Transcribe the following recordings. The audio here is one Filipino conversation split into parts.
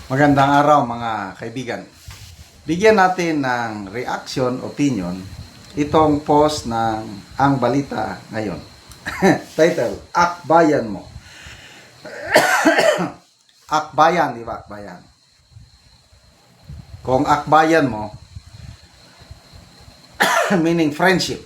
Magandang araw mga kaibigan. Bigyan natin ng reaction, opinion, itong post ng Ang Balita Ngayon. Title, Akbayan Mo. Akbayan, di ba? Akbayan. Kung akbayan mo, meaning friendship.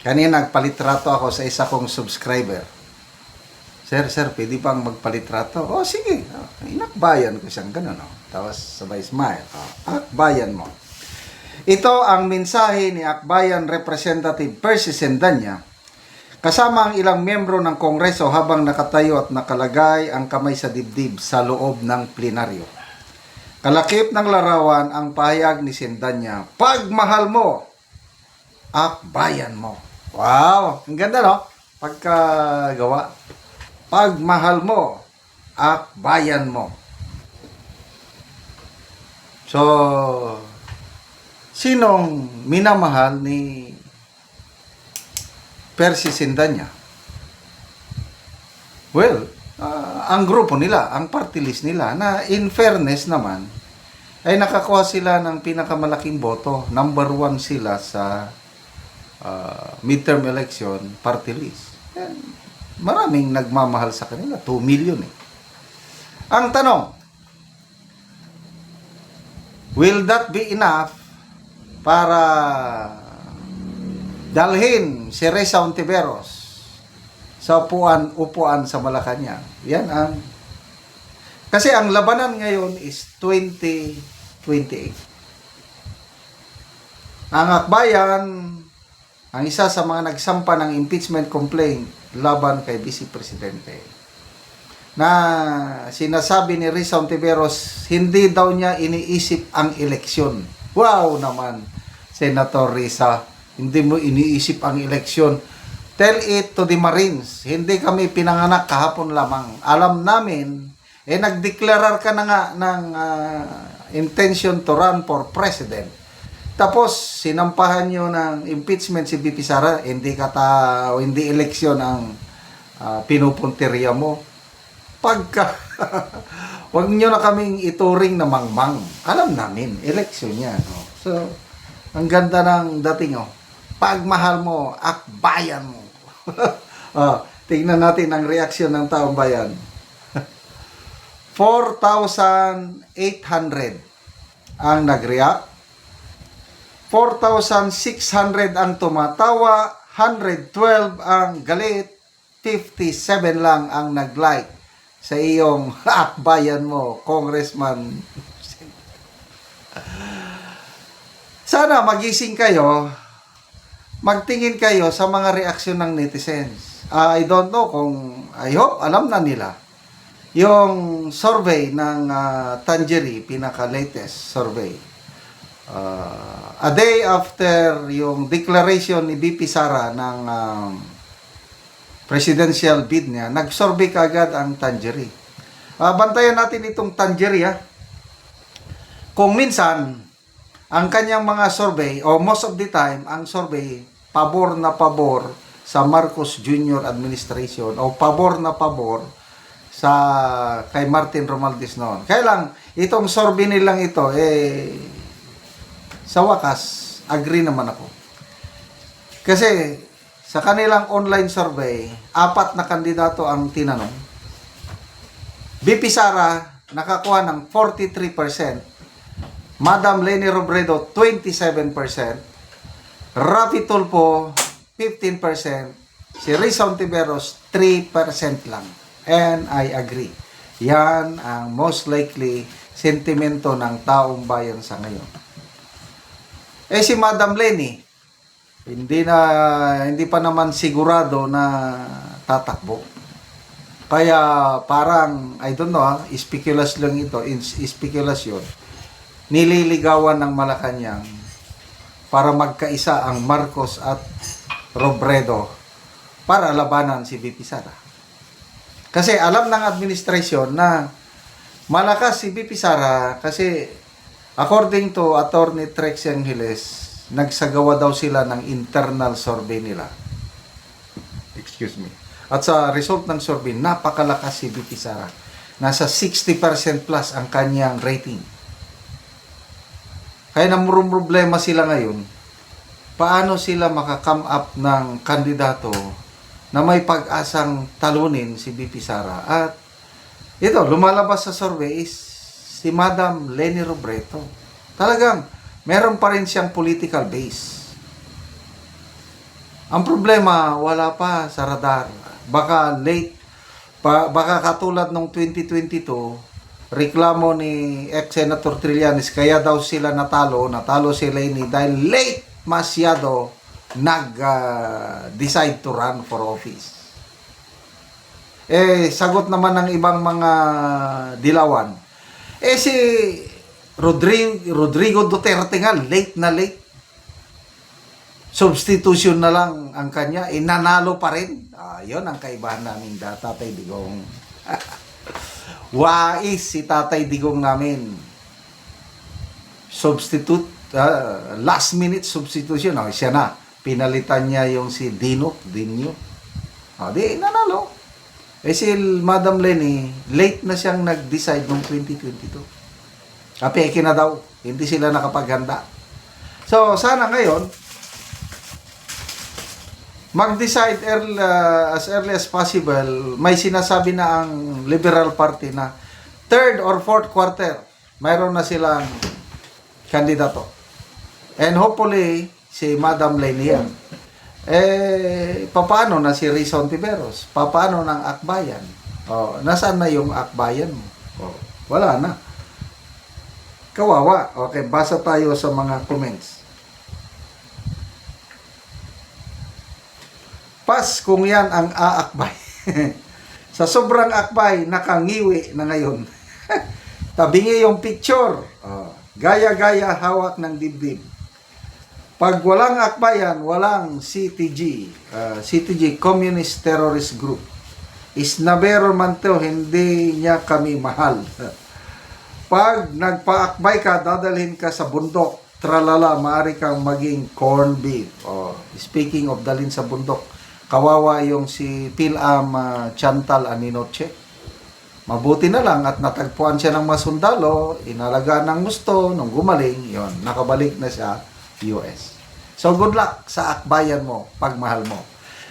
Kanina nagpalitrato ako sa isa kong subscriber. Sir, pwede bang magpalitrato? Oh, sige. Inakbayan ko siyang gano'n. Tapos sabay smile. Akbayan mo. Ito ang mensahe ni Akbayan Representative Percy Sendanya kasama ang ilang miyembro ng Kongreso habang nakatayo at nakalagay ang kamay sa dibdib sa loob ng plenaryo. Kalakip ng larawan ang pahayag ni Sendanya, pagmahal mo, akbayan mo. Wow! Ang ganda, no? Pagkagawa. Pagmahal mo, akbayan mo. So, sinong minamahal ni Percy Sendanya? Well, ang grupo nila, ang party list nila, na in fairness naman, ay nakakuha sila ng pinakamalaking boto. Number 1 sila sa midterm election party list. And maraming nagmamahal sa kanila, 2 million eh. Ang tanong, will that be enough para dalhin si Risa Hontiveros sa upuan sa Malacanang? Yan ang, kasi ang labanan ngayon is 2028. Ang akbayan, ang isa sa mga nagsampa ng impeachment complaint laban kay Vice Presidente, na sinasabi ni Risa Hontiveros, hindi daw niya iniisip ang eleksyon. Wow naman, Senator Risa, hindi mo iniisip ang eleksyon. Tell it to the Marines, hindi kami pinanganak kahapon lamang. Alam namin, nagdeklarar ka na nga ng intention to run for president. Tapos, sinampahan nyo ng impeachment si BP Sara, hindi eleksyon ang pinupunteriya mo. Pagka, wag nyo na kaming ituring na mangmang. Alam namin, eleksyon yan. No? So, ang ganda ng dating, pagmahal mo, akbayan mo. Tingnan natin ang reaksyon ng taong bayan. 4,800 ang nag-react. 4,600 ang tumatawa, 112 ang galit, 57 lang ang nag-like sa iyong akbayan mo, Congressman. Sana magising kayo, magtingin kayo sa mga reaksyon ng netizens. I don't know I hope alam na nila yung survey ng Tangery, pinaka-latest survey. A day after yung declaration ni BP Sara ng presidential bid niya, nag-survey kaagad ang Tangery. Bantayan natin itong Tangery, Kung minsan, ang kanyang mga survey, o most of the time, ang survey, pabor na pabor sa Marcos Jr. administration, o pabor na pabor sa kay Martin Romualdez noon. Kaya lang, itong survey nilang ito, sa wakas, agree naman ako. Kasi, sa kanilang online survey, 4 na kandidato ang tinanong. BP Sara, nakakuha ng 43%. Madam Leni Robredo, 27%. Rafi Tulfo, 15%. Si Risa Hontiveros, 3% lang. And I agree. Yan ang most likely sentimento ng taong bayan sa ngayon. Si Madam Leni, hindi pa naman sigurado na tatakbo. Kaya parang, I don't know, speculation lang ito, speculation. Nililigawan ng Malacanang para magkaisa ang Marcos at Robredo para labanan si BP Sara. Kasi alam ng administrasyon na malakas si BP Sara kasi according to Attorney Trex Angeles, nagsagawa daw sila ng internal survey nila. Excuse me. At sa result ng survey, napakalakas si BP Sara. nasa 60% plus ang kanyang rating. Kaya namurong problema sila ngayon, paano sila makakome up ng kandidato na may pag-asang talunin si VP Sara. At ito, lumalabas sa survey is si Madam Leni Robredo. Talagang meron pa rin siyang political base. Ang problema, wala pa sa radar. Baka late, baka katulad nung 2022, reklamo ni ex-Senator Trillanes, kaya daw sila natalo si Leni dahil late masyado nag-decide to run for office. Sagot naman ng ibang mga dilawan. Si Rodrigo Duterte nga, late na late. Substitution na lang ang kanya, nanalo pa rin. Yun ang kaibahan namin Tatay Digong. Wais si Tatay Digong namin. Substitute, last minute substitution. Siya na. Pinalitan niya yung si Dinyo. Di, nanalo. Si Madam Leni, late na siyang nag-decide noong 2022. Peke na daw. Hindi sila nakapaghanda. So, sana ngayon, mag-decide as early as possible. May sinasabi na ang Liberal Party na third or fourth quarter, mayroon na silang kandidato. And hopefully, si Madam Leni yan. Paano na si Rizon Tiberos? Paano ng Akbayan? Nasaan na yung Akbayan mo? Wala na. Kawawa. Okay, basa tayo sa mga comments. Pas kung yan ang aakbay. Sa sobrang akbay, nakangiwi na ngayon. Tabingi yung picture. Gaya-gaya hawak ng dibdib. Pag walang akbayan, walang CTG. CTG, Communist Terrorist Group. Isnabero man to, hindi niya kami mahal. Pag nagpaakbay ka, dadalhin ka sa bundok. Tralala, maaari kang maging corned beef. Speaking of dalhin sa bundok, kawawa yung si Pilam Chantal Aninoche. Mabuti na lang at natagpuan siya ng masundalo, inalagaan ng gusto, nung gumaling, yon, nakabalik na siya US. So good luck sa akbayan mo, pagmahal mo.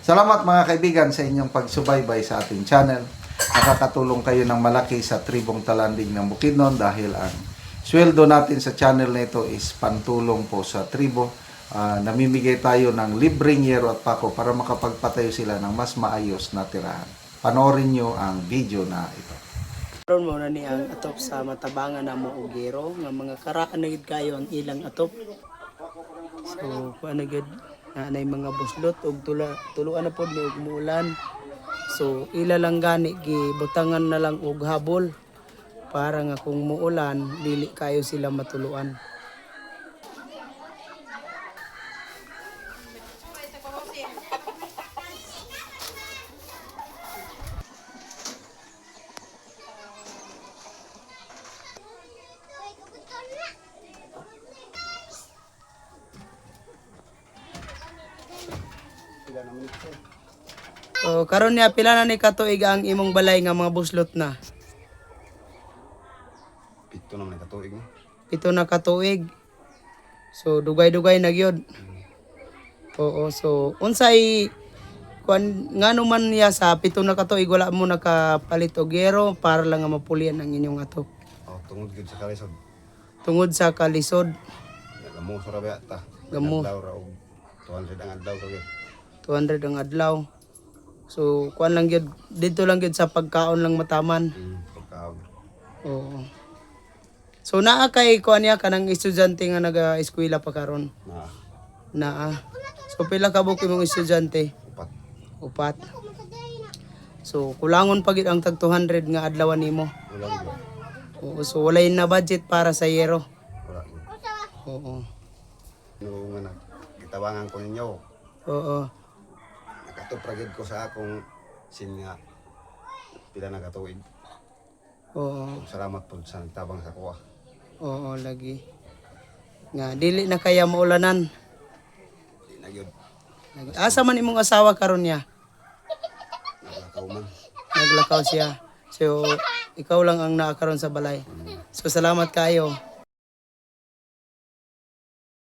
Salamat mga kaibigan sa inyong pagsubaybay sa ating channel. Nakakatulong kayo ng malaki sa Tribong Talanding ng Bukidnon dahil ang sweldo natin sa channel na ito is pantulong po sa tribo. Namimigay tayo ng libreng yero at pako para makapagpatayo sila ng mas maayos na tirahan. Panoorin nyo ang video na ito. Karon mo na ni ang atop sa matabangan na mo og gero nga mga karaan na gid kayo ang ilang atop. So kuan na gid na mga buslot og tuluan na pod ni og muulan. So ila lang gani gibutangan na lang og habol para nga kung muulan dili kayo sila matuluan. So karon niya pila na ni katuig ang imong balay nga mga buslot na? Pito naman katuig mo. Pito na katuig. So dugay-dugay na gyud. Oo, so unsay kuan ngano man niya sa pito na katuig wala mo nakapalit og gero para lang nga mapulian ang inyong atop. Tungod gid sa kalisod. Tungod sa kalisod. Gamo sa rabi ata. Gamo. Adlaw ra og 200 ang adlaw kagid. 200 ang adlaw. So kuan lang gyud dito lang gyud sa pagkaon lang mataman. Pagkaon. Oo. So naa kay kuan niya kanang estudyante nga naga-eskwela pa karon. Naa. So pila ka buok imong estudyante? Upat. So kulangon pa gid ang tag 200 nga adlawan nimo. Wala gyud. Oo, so walay na budget para sa yero. Wala gyud. Oo. Nung nga gitawangan ko ninyo. Oo. Nakatupra gid ko sa akong sinya. Pila na katuig. Oo. Salamat po sa nagtabang sa kuha. Oo, lagi. Nga dili na kaya maulanan. Di na gyud. Asa man imong asawa karon niya? Naglakaw man. Naglakaw siya. So ikaw lang ang naakaroon sa balay. So salamat kayo.